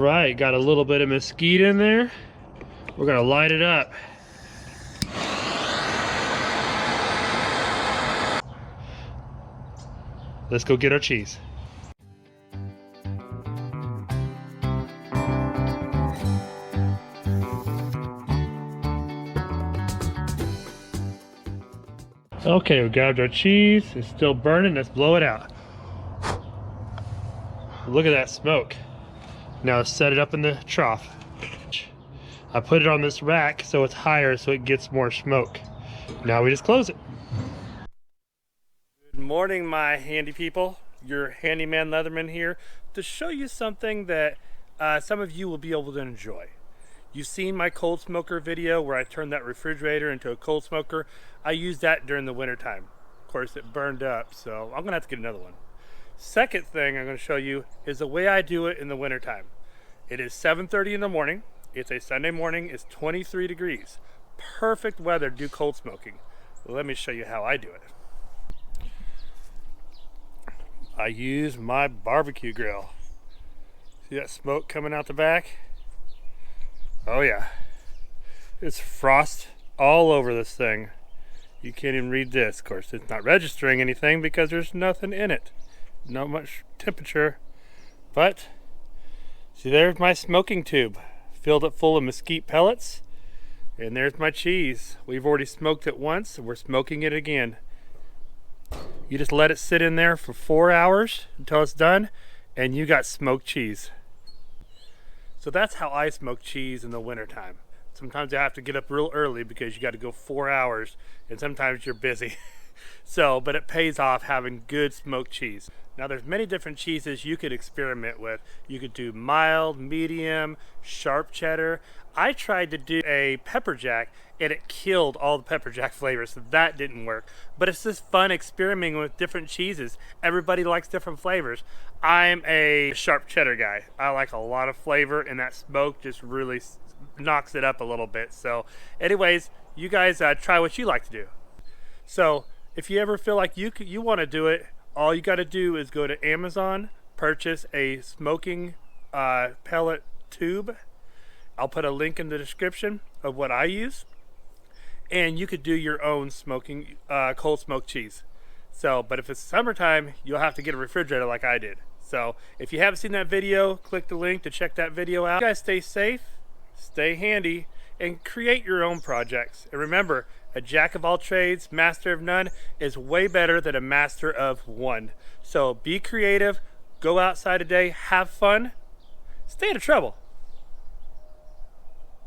Right, got a little bit of mesquite in there. We're gonna light it up. Let's go get our cheese. Okay, we grabbed our cheese. It's still burning. Let's blow it out. Look at that smoke. Now let's set it up in the trough. I put it on this rack so it's higher so it gets more smoke. Now we just close it. Good morning, my handy people. Your handyman Leatherman here to show you something that some of you will be able to enjoy. You've seen my cold smoker video where I turned that refrigerator into a cold smoker. I used that during the winter time. Of course, it burned up, so I'm gonna have to get another one. Second thing I'm gonna show you is the way I do it in the winter time. It is 7:30 in the morning. It's a Sunday morning. It's 23 degrees. Perfect weather to do cold smoking. Well, let me show you how I do it. I use my barbecue grill. See that smoke coming out the back? Oh yeah, it's frost all over this thing. You can't even read this. Of course, it's not registering anything because there's nothing in it. Not much temperature. But, see, there's my smoking tube. Filled it full of mesquite pellets. And there's my cheese. We've already smoked it once, and we're smoking it again. You just let it sit in there for 4 hours until it's done, and you got smoked cheese. So that's how I smoke cheese in the wintertime. Sometimes you have to get up real early because you got to go 4 hours, and sometimes you're busy. But it pays off having good smoked cheese. Now there's many different cheeses you could experiment with. You could do mild, medium, sharp cheddar. I tried to do a pepper jack and it killed all the pepper jack flavors, so that didn't work. But it's just fun experimenting with different cheeses. Everybody likes different flavors. I'm a sharp cheddar guy. I like a lot of flavor, and that smoke just really knocks it up a little bit. So anyways, you guys try what you like to do. So if you ever feel like you want to do it, all you got to do is go to Amazon, purchase a smoking pellet tube. I'll put a link in the description of what I use, and you could do your own smoking cold smoked cheese. But if it's summertime, you'll have to get a refrigerator like I did. So if you haven't seen that video, click the link to check that video out. You guys stay safe, stay handy, and create your own projects. And remember, a jack of all trades, master of none is way better than a master of one. So be creative, go outside today, have fun, stay out of trouble.